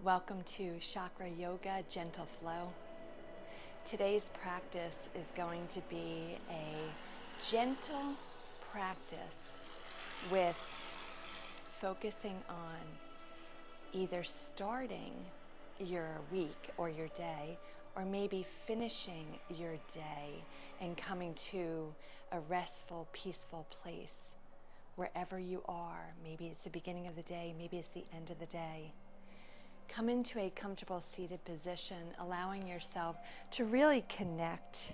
Welcome to Chakra Yoga Gentle Flow. Today's practice is going to be a gentle practice with focusing on either starting your week or your day, or maybe finishing your day and coming to a restful, peaceful place wherever you are. Maybe it's the beginning of the day, maybe it's the end of the day. Come into a comfortable seated position, allowing yourself to really connect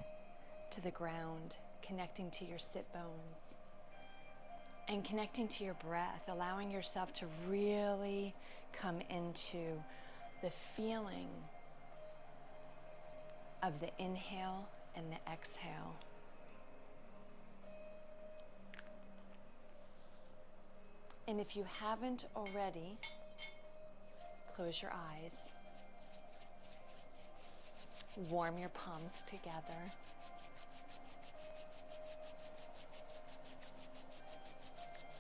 to the ground, connecting to your sit bones, and connecting to your breath, allowing yourself to really come into the feeling of the inhale and the exhale. And if you haven't already, close your eyes, warm your palms together,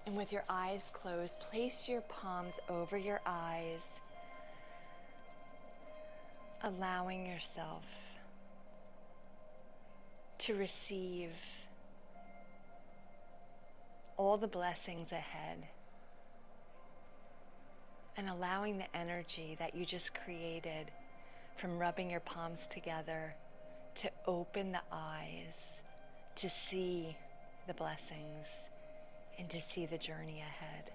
and with your eyes closed, place your palms over your eyes, allowing yourself to receive all the blessings ahead, and allowing the energy that you just created from rubbing your palms together to open the eyes to see the blessings and to see the journey ahead.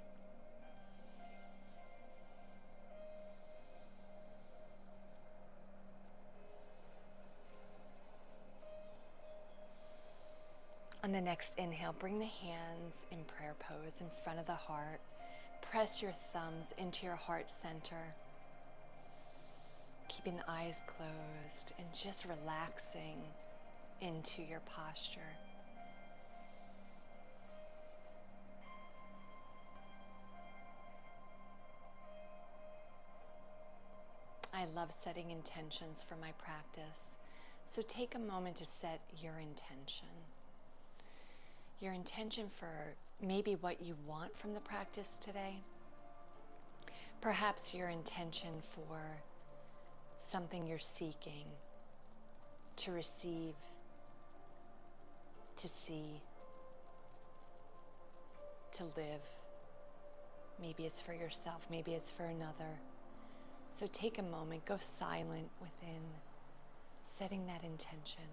On the next inhale, bring the hands in prayer pose in front of the heart. Press your thumbs into your heart center, keeping the eyes closed and just relaxing into your posture. I love setting intentions for my practice, so take a moment to set your intention. Your intention for maybe what you want from the practice today. Perhaps your intention for something you're seeking to receive, to see, to live. Maybe it's for yourself, maybe it's for another. So take a moment, go silent within, setting that intention.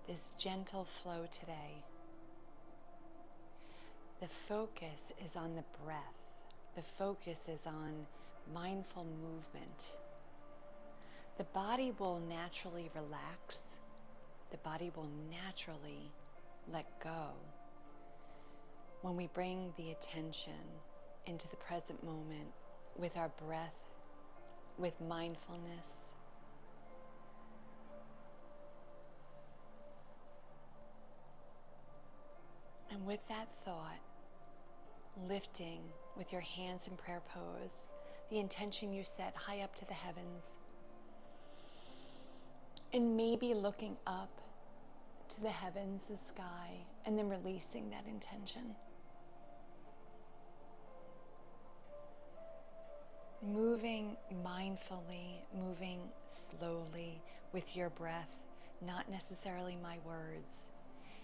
This gentle flow today, the focus is on the breath. The focus is on mindful movement. The body will naturally relax. The body will naturally let go when we bring the attention into the present moment with our breath, with mindfulness. And with that thought, lifting with your hands in prayer pose, the intention you set high up to the heavens, and maybe looking up to the heavens, the sky, and then releasing that intention. Moving mindfully, moving slowly with your breath, not necessarily my words.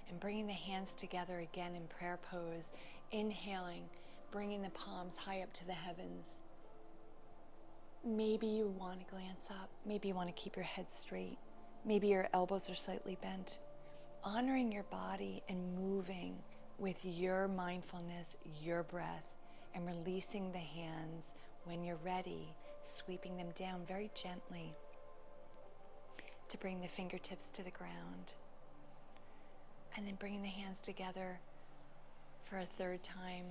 And bringing the hands together again in prayer pose, inhaling, bringing the palms high up to the heavens. Maybe you want to glance up, maybe you want to keep your head straight, maybe your elbows are slightly bent. Honoring your body and moving with your mindfulness, your breath, and releasing the hands when you're ready, sweeping them down very gently to bring the fingertips to the ground. And then bringing the hands together for a third time,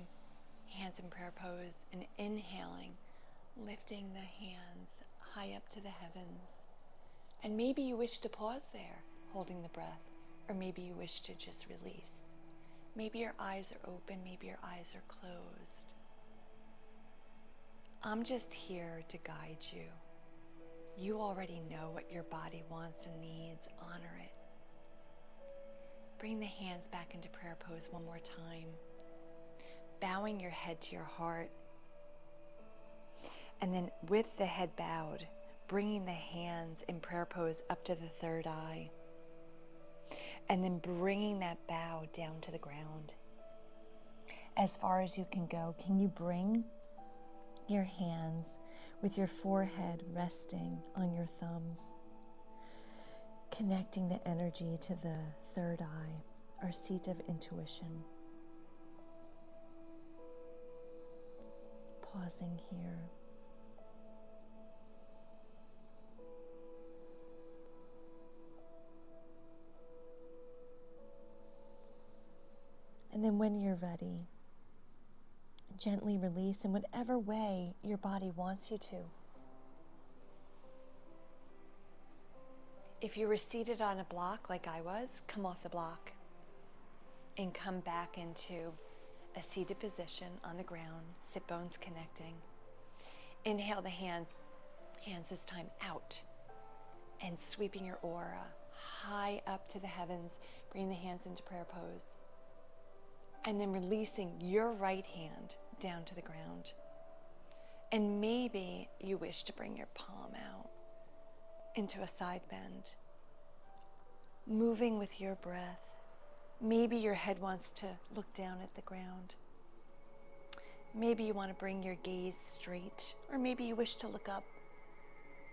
hands in prayer pose, and inhaling, lifting the hands high up to the heavens. And maybe you wish to pause there, holding the breath, or maybe you wish to just release. Maybe your eyes are open, maybe your eyes are closed. I'm just here to guide you. You already know what your body wants and needs. Honor it. Bring the hands back into prayer pose one more time. Bowing your head to your heart. And then with the head bowed, bringing the hands in prayer pose up to the third eye. And then bringing that bow down to the ground. As far as you can go, can you bring your hands with your forehead resting on your thumbs, connecting the energy to the third eye, our seat of intuition. Pausing here. And then when you're ready, gently release in whatever way your body wants you to. If you were seated on a block like I was, come off the block and come back into a seated position on the ground, sit bones connecting. Inhale the hands this time out and sweeping your aura high up to the heavens. Bring the hands into prayer pose. And then releasing your right hand down to the ground. And maybe you wish to bring your palm out into a side bend. Moving with your breath. Maybe your head wants to look down at the ground. Maybe you want to bring your gaze straight, or maybe you wish to look up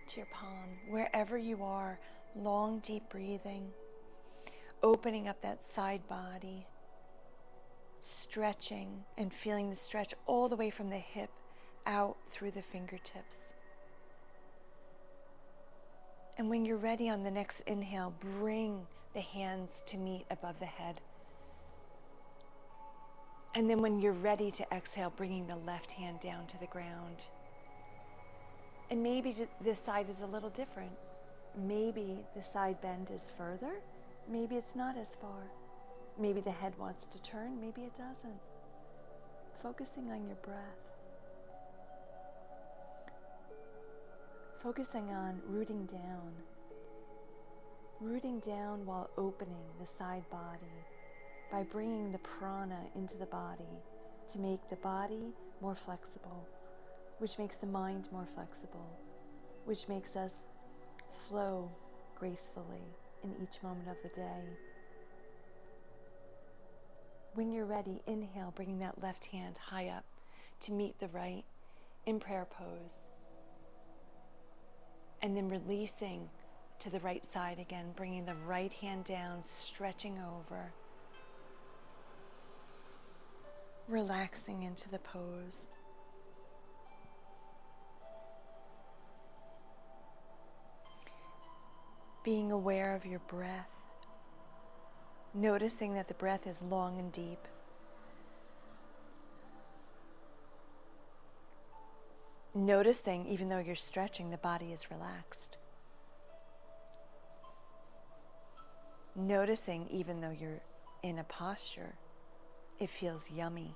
to your palm. Wherever you are, long, deep breathing, opening up that side body, stretching and feeling the stretch all the way from the hip out through the fingertips. And when you're ready on the next inhale, bring the hands to meet above the head. And then when you're ready to exhale, bringing the left hand down to the ground. And maybe this side is a little different. Maybe the side bend is further. Maybe it's not as far. Maybe the head wants to turn. Maybe it doesn't. Focusing on your breath. Focusing on rooting down while opening the side body by bringing the prana into the body to make the body more flexible, which makes the mind more flexible, which makes us flow gracefully in each moment of the day. When you're ready, inhale, bringing that left hand high up to meet the right in prayer pose. And then releasing to the right side again, bringing the right hand down, stretching over. Relaxing into the pose. Being aware of your breath. Noticing that the breath is long and deep. Noticing, even though you're stretching, the body is relaxed. Noticing, even though you're in a posture, it feels yummy.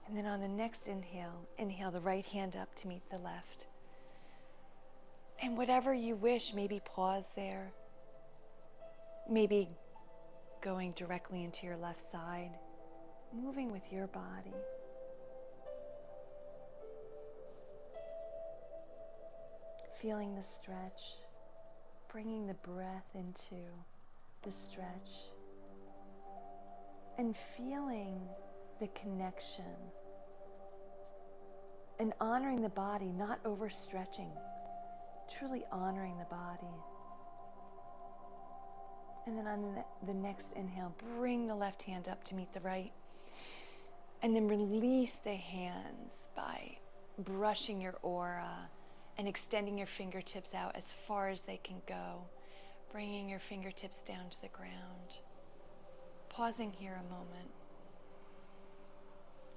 And then on the next inhale, inhale the right hand up to meet the left. And whatever you wish, maybe pause there. Maybe going directly into your left side, moving with your body. Feeling the stretch, bringing the breath into the stretch, and feeling the connection, and honoring the body, not overstretching, truly honoring the body. And then on the next inhale, bring the left hand up to meet the right. And then release the hands by brushing your aura and extending your fingertips out as far as they can go. Bringing your fingertips down to the ground. Pausing here a moment.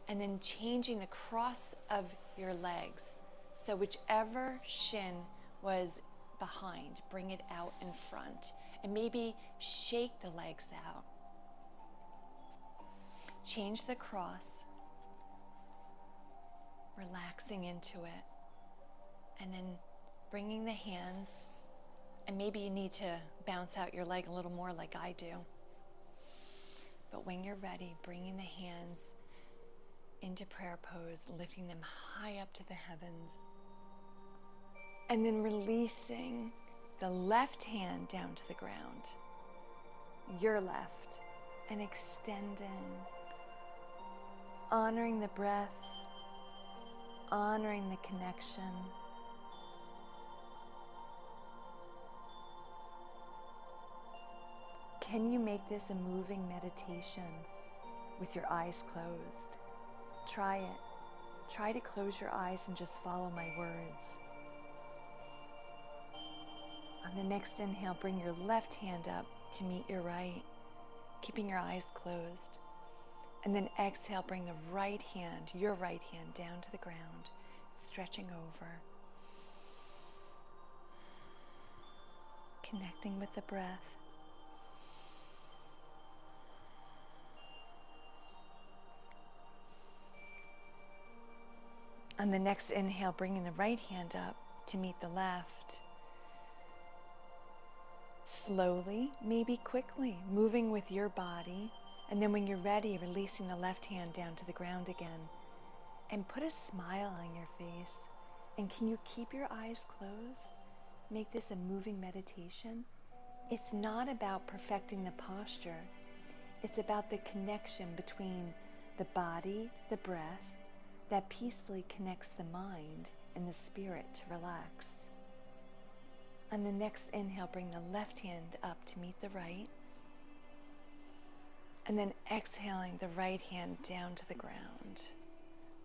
And then changing the cross of your legs. So whichever shin was behind, bring it out in front. And maybe shake the legs out. Change the cross. relaxing into it. And then bringing the hands, and maybe you need to bounce out your leg a little more like I do. But when you're ready, bringing the hands into prayer pose, lifting them high up to the heavens. And then releasing the left hand down to the ground, your left, and extending, honoring the breath, honoring the connection. Can you make this a moving meditation with your eyes closed? Try it. Try to close your eyes and just follow my words. On the next inhale, bring your left hand up to meet your right, keeping your eyes closed. And then exhale, bring the right hand, your right hand, down to the ground, stretching over. Connecting with the breath. On the next inhale, bringing the right hand up to meet the left. Slowly, maybe quickly, moving with your body. And then when you're ready, releasing the left hand down to the ground again. And put a smile on your face. And can you keep your eyes closed? Make this a moving meditation. It's not about perfecting the posture. It's about the connection between the body, the breath, that peacefully connects the mind and the spirit to relax. On the next inhale, bring the left hand up to meet the right. And then exhaling the right hand down to the ground.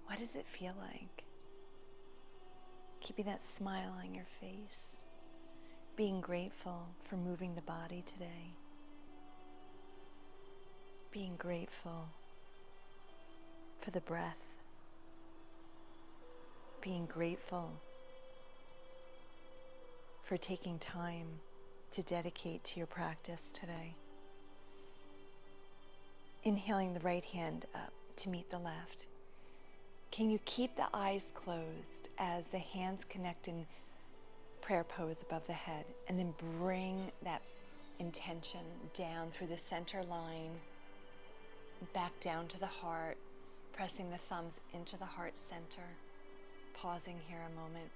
What does it feel like? Keeping that smile on your face. Being grateful for moving the body today. Being grateful for the breath. Being grateful for taking time to dedicate to your practice today. Inhaling the right hand up to meet the left. Can you keep the eyes closed as the hands connect in prayer pose above the head, and then bring that intention down through the center line, back down to the heart, pressing the thumbs into the heart center. Pausing here a moment.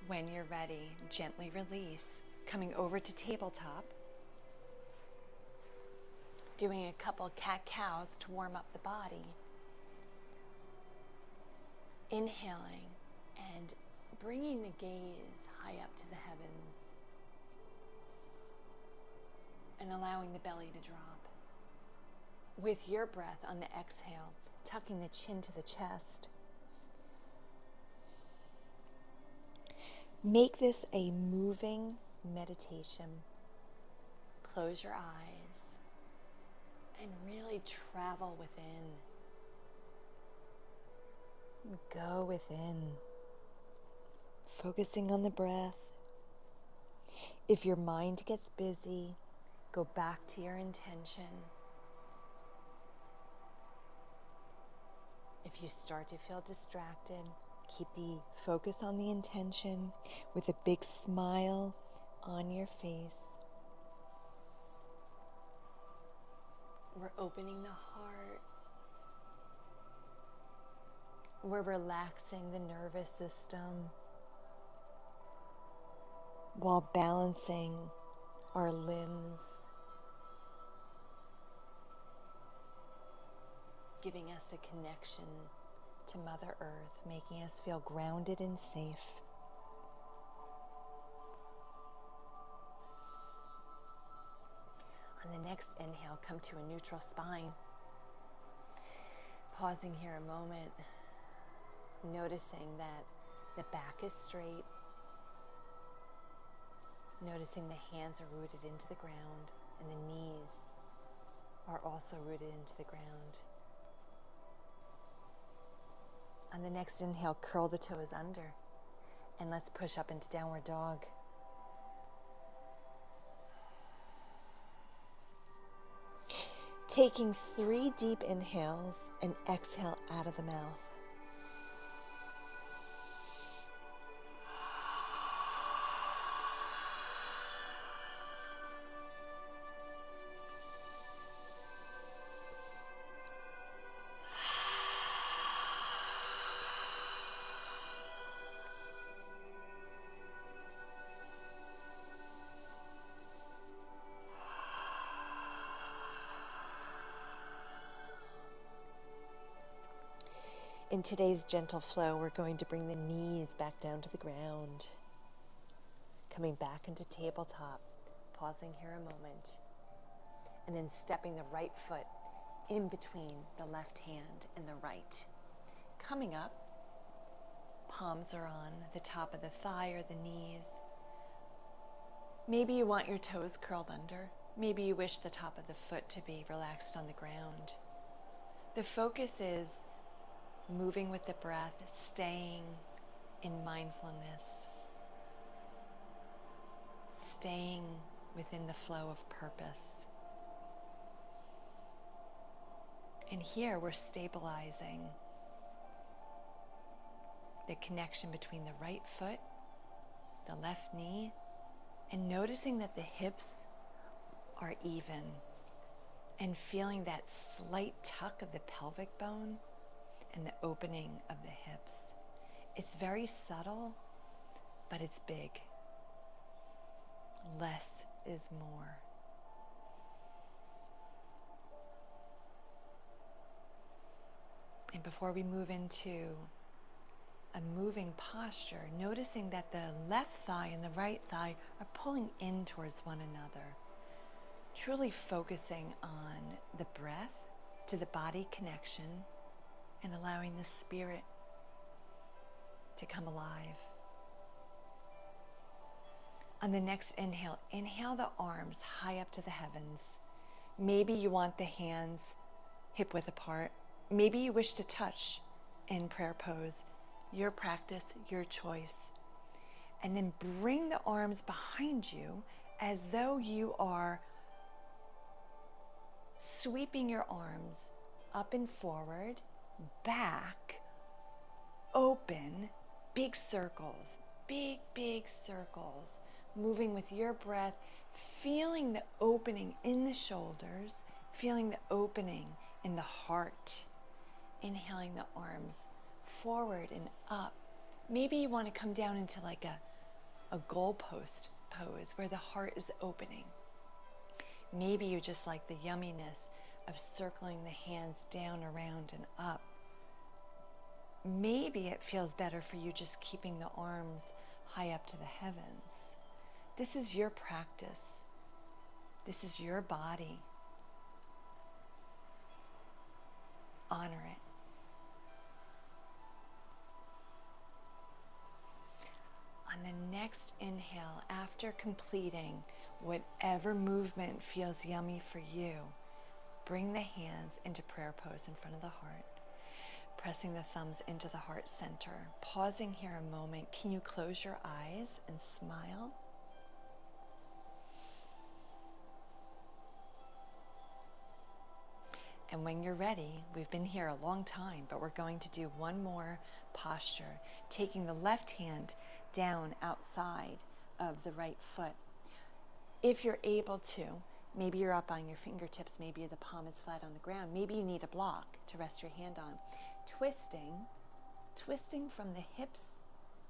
When you're ready, gently release, coming over to tabletop, doing a couple cat-cows to warm up the body. Inhaling and bringing the gaze high up to the heavens and allowing the belly to drop. With your breath on the exhale, tucking the chin to the chest. Make this a moving meditation. Close your eyes and really travel within. Go within, focusing on the breath. If your mind gets busy, go back to your intention. If you start to feel distracted, keep the focus on the intention with a big smile on your face. We're opening the heart. We're relaxing the nervous system while balancing our limbs, giving us a connection to Mother Earth, making us feel grounded and safe. On the next inhale, come to a neutral spine. Pausing here a moment, noticing that the back is straight, noticing the hands are rooted into the ground and the knees are also rooted into the ground. On the next inhale, curl the toes under and let's push up into downward dog. Taking 3 deep inhales and exhale out of the mouth. In today's gentle flow, we're going to bring the knees back down to the ground. Coming back into tabletop, pausing here a moment, and then stepping the right foot in between the left hand and the right. Coming up, palms are on the top of the thigh or the knees. Maybe you want your toes curled under. Maybe you wish the top of the foot to be relaxed on the ground. The focus is moving with the breath, staying in mindfulness, staying within the flow of purpose. And here we're stabilizing the connection between the right foot, the left knee, and noticing that the hips are even, and feeling that slight tuck of the pelvic bone and the opening of the hips. It's very subtle, but it's big. Less is more. And before we move into a moving posture, noticing that the left thigh and the right thigh are pulling in towards one another. Truly focusing on the breath to the body connection and allowing the spirit to come alive. On the next inhale, inhale the arms high up to the heavens. Maybe you want the hands hip width apart. Maybe you wish to touch in prayer pose. Your practice, your choice. And then bring the arms behind you as though you are sweeping your arms up and forward, back, open, big circles, big circles, moving with your breath, feeling the opening in the shoulders, feeling the opening in the heart. Inhaling the arms forward and up. Maybe you want to come down into like a goalpost pose where the heart is opening. Maybe you just like the yumminess of circling the hands down, around, and up. Maybe it feels better for you just keeping the arms high up to the heavens. This is your practice. This is your body. Honor it. On the next inhale, after completing whatever movement feels yummy for you, bring the hands into prayer pose in front of the heart, pressing the thumbs into the heart center. Pausing here a moment, can you close your eyes and smile? And when you're ready, we've been here a long time, but we're going to do one more posture, taking the left hand down outside of the right foot. If you're able to, maybe you're up on your fingertips, maybe the palm is flat on the ground, maybe you need a block to rest your hand on. Twisting from the hips,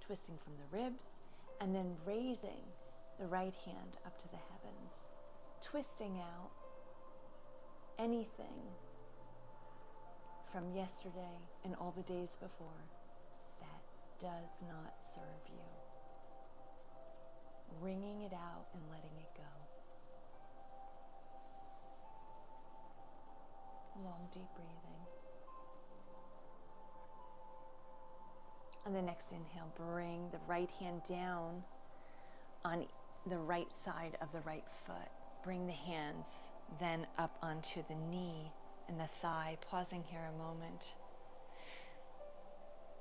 twisting from the ribs, and then raising the right hand up to the heavens. Twisting out anything from yesterday and all the days before that does not serve you. Wringing it out and letting it go. Long, deep breathing. On the next inhale, bring the right hand down on the right side of the right foot. Bring the hands then up onto the knee and the thigh, pausing here a moment.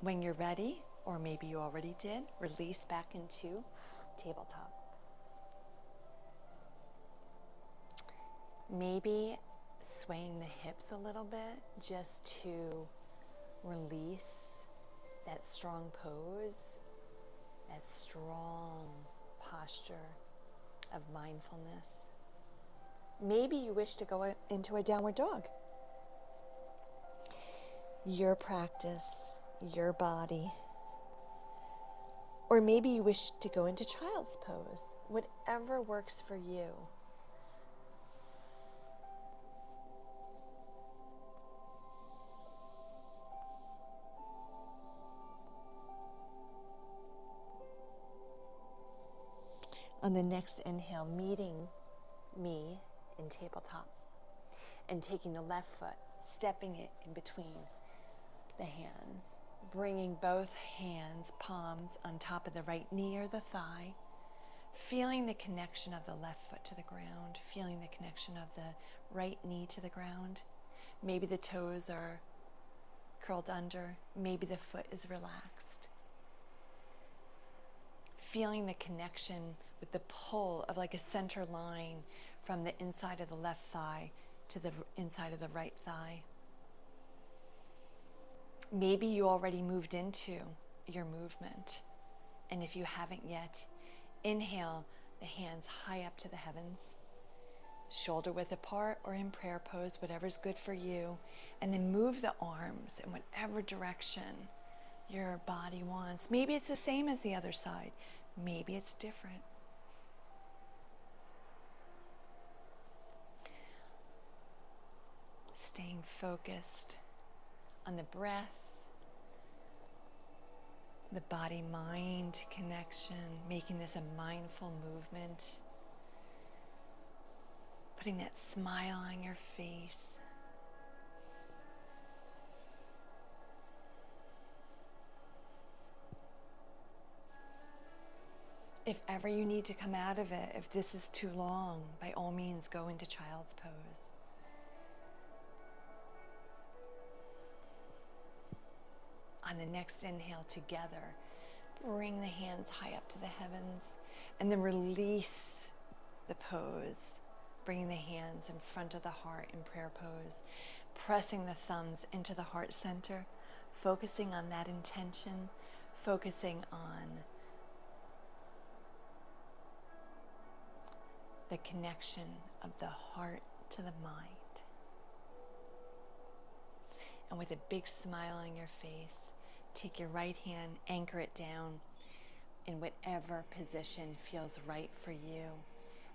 When you're ready, or maybe you already did, release back into tabletop. Maybe swaying the hips a little bit just to release that strong pose, that strong posture of mindfulness. Maybe you wish to go into a downward dog. Your practice, your body. Or maybe you wish to go into child's pose. Whatever works for you. On the next inhale, meeting me in tabletop and taking the left foot, stepping it in between the hands, bringing both hands, palms on top of the right knee or the thigh, feeling the connection of the left foot to the ground, feeling the connection of the right knee to the ground. Maybe the toes are curled under, maybe the foot is relaxed. Feeling the connection with the pull of like a center line from the inside of the left thigh to the inside of the right thigh. Maybe you already moved into your movement, and if you haven't yet, inhale the hands high up to the heavens, shoulder width apart or in prayer pose, whatever's good for you, and then move the arms in whatever direction your body wants. Maybe it's the same as the other side, maybe it's different. Staying focused on the breath, the body-mind connection, making this a mindful movement, putting that smile on your face. If ever you need to come out of it, if this is too long, by all means go into child's pose. On the next inhale together, bring the hands high up to the heavens and then release the pose, bringing the hands in front of the heart in prayer pose, pressing the thumbs into the heart center, focusing on that intention, focusing on the connection of the heart to the mind. And with a big smile on your face, take your right hand, anchor it down in whatever position feels right for you.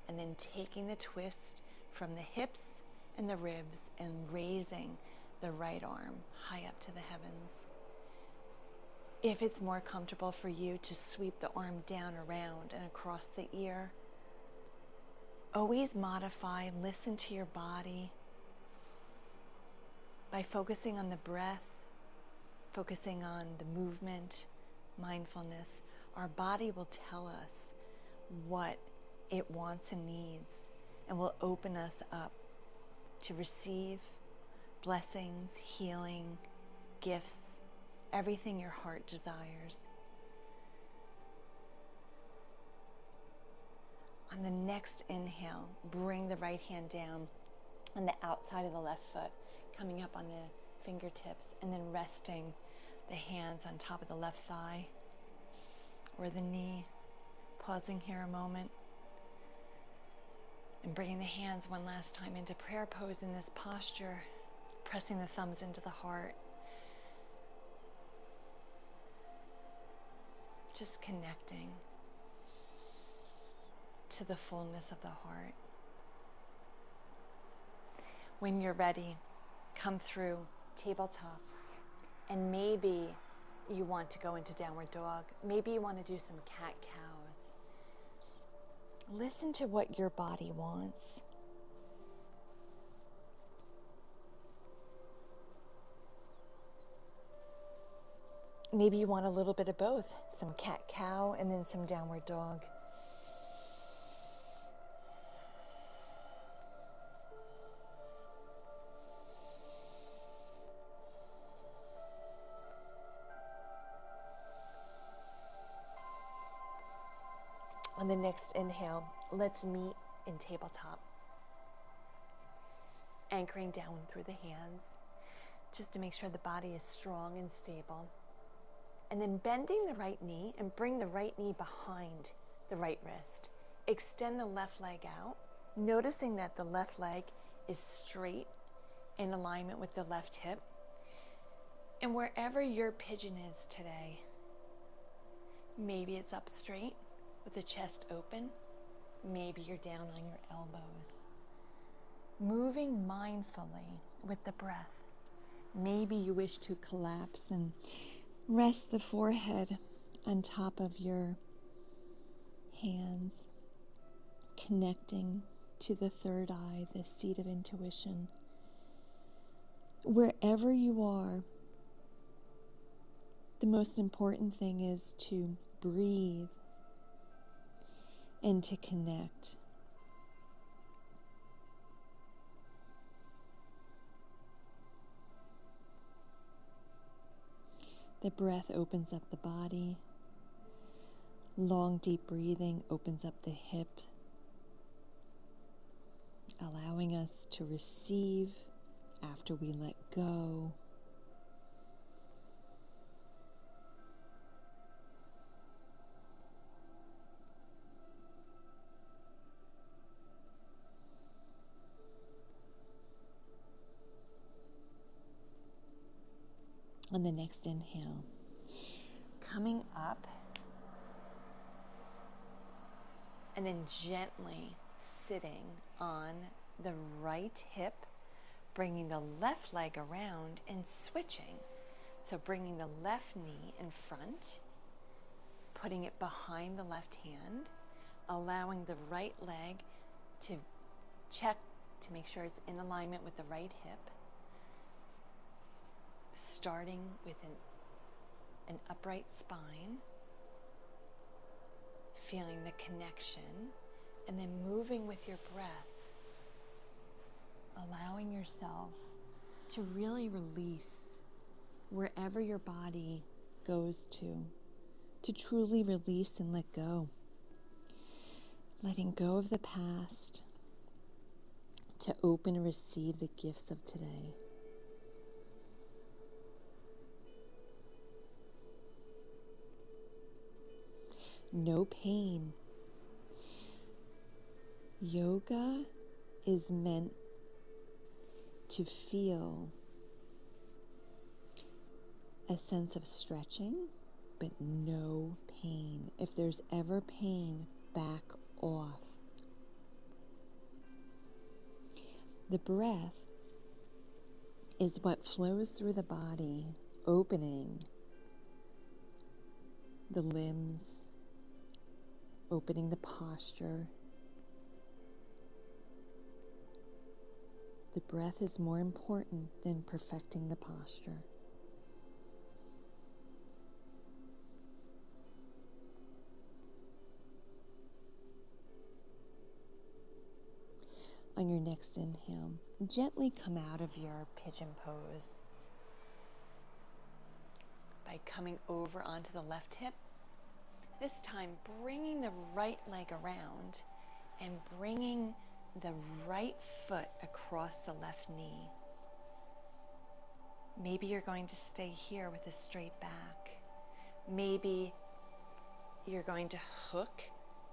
And then taking the twist from the hips and the ribs and raising the right arm high up to the heavens. If it's more comfortable for you to sweep the arm down around and across the ear, always modify, listen to your body by focusing on the breath, focusing on the movement, mindfulness. Our body will tell us what it wants and needs, and will open us up to receive blessings, healing, gifts, everything your heart desires. On the next inhale, bring the right hand down on the outside of the left foot, coming up on the fingertips, and then resting the hands on top of the left thigh or the knee. Pausing here a moment and bringing the hands one last time into prayer pose in this posture, pressing the thumbs into the heart. Just connecting to the fullness of the heart. When you're ready, come through tabletop, and maybe you want to go into downward dog. Maybe you want to do some cat-cows. Listen to what your body wants. Maybe you want a little bit of both, some cat-cow and then some downward dog. On the next inhale, let's meet in tabletop. anchoring down through the hands, just to make sure the body is strong and stable. And then bending the right knee and bring the right knee behind the right wrist. Extend the left leg out, noticing that the left leg is straight in alignment with the left hip. And wherever your pigeon is today, maybe it's up straight with the chest open. Maybe you're down on your elbows. Moving mindfully with the breath. Maybe you wish to collapse and rest the forehead on top of your hands, connecting to the third eye, the seat of intuition. Wherever you are, the most important thing is to breathe and to connect. The breath opens up the body. Long, deep breathing opens up the hips, allowing us to receive after we let go. On the next inhale, coming up and then gently sitting on the right hip, bringing the left leg around and switching. So bringing the left knee in front, putting it behind the left hand, allowing the right leg to check to make sure it's in alignment with the right hip. Starting with an upright spine, feeling the connection, and then moving with your breath, allowing yourself to really release wherever your body goes to truly release and let go. Letting go of the past to open and receive the gifts of today. No pain. Yoga is meant to feel a sense of stretching, but no pain. If there's ever pain, back off. The breath is what flows through the body, opening the limbs, opening the posture. The breath is more important than perfecting the posture. On your next inhale, gently come out of your pigeon pose by coming over onto the left hip. This time, bringing the right leg around and bringing the right foot across the left knee. Maybe you're going to stay here with a straight back. Maybe you're going to hook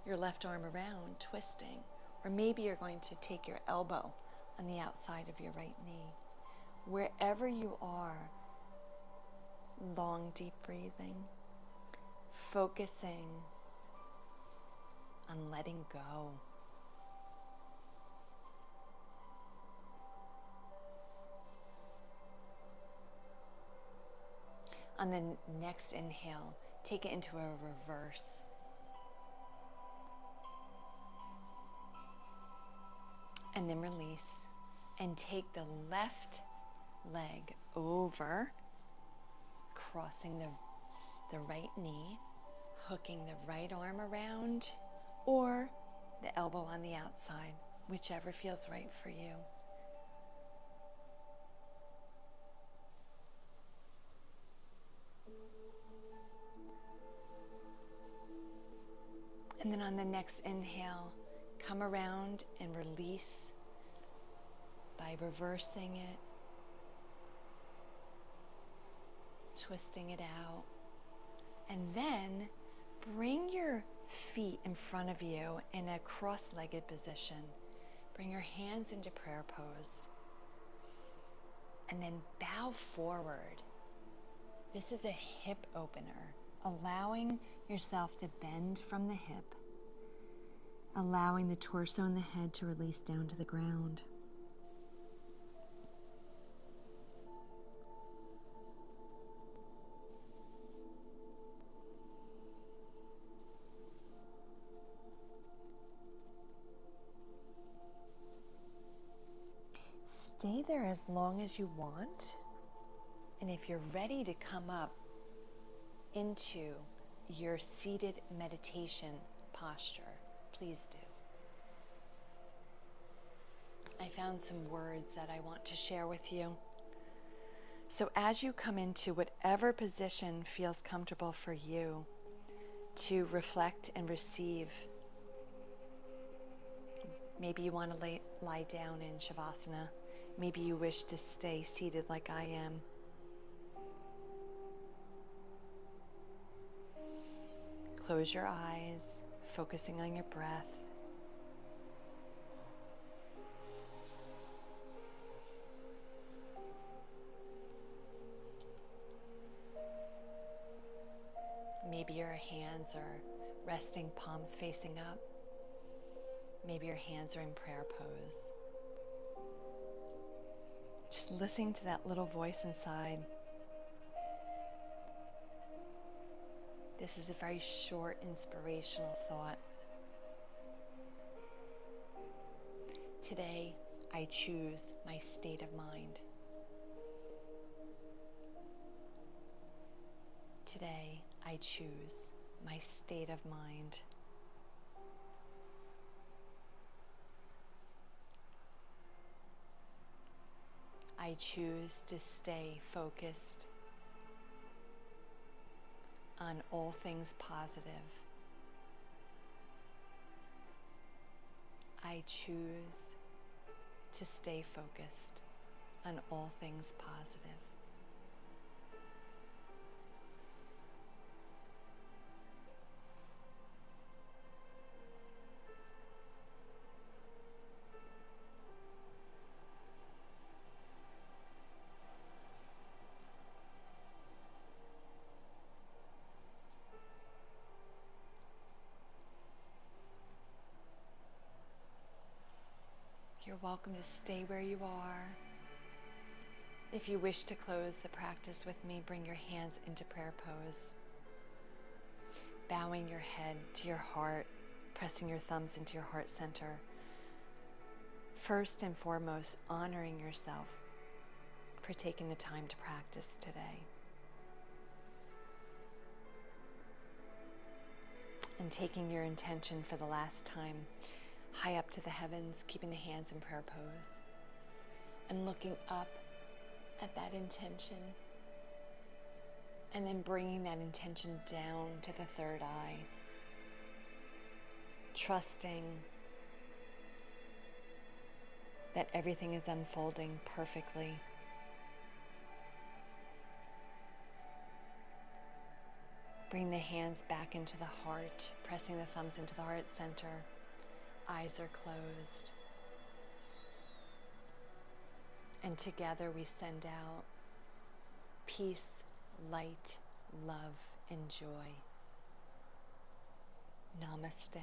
your left arm around, twisting. Or maybe you're going to take your elbow on the outside of your right knee. Wherever you are, long, deep breathing, focusing on letting go. On the next inhale, take it into a reverse. And then release. And take the left leg over, crossing the right knee, hooking the right arm around, or the elbow on the outside, whichever feels right for you. And then on the next inhale, come around and release by reversing it, twisting it out, and then bring your feet in front of you in a cross-legged position. Bring your hands into prayer pose, and then bow forward. This is a hip opener, allowing yourself to bend from the hip, allowing the torso and the head to release down to the ground. Stay there as long as you want, and if you're ready to come up into your seated meditation posture, please do. I found some words that I want to share with you. So as you come into whatever position feels comfortable for you to reflect and receive, maybe you want to lie down in Shavasana. Maybe you wish to stay seated like I am. Close your eyes, focusing on your breath. Maybe your hands are resting, palms facing up. Maybe your hands are in prayer pose. Just listening to that little voice inside. This is a very short, inspirational thought. Today, I choose my state of mind. Today, I choose my state of mind. I choose to stay focused on all things positive. I choose to stay focused on all things positive. You're welcome to stay where you are. If you wish to close the practice with me, bring your hands into prayer pose. Bowing your head to your heart, pressing your thumbs into your heart center. First and foremost, honoring yourself for taking the time to practice today. And taking your intention for the last time high up to the heavens, keeping the hands in prayer pose, and looking up at that intention, and then bringing that intention down to the third eye, trusting that everything is unfolding perfectly. Bring the hands back into the heart, pressing the thumbs into the heart center. Eyes are closed. And together we send out peace, light, love, and joy. Namaste.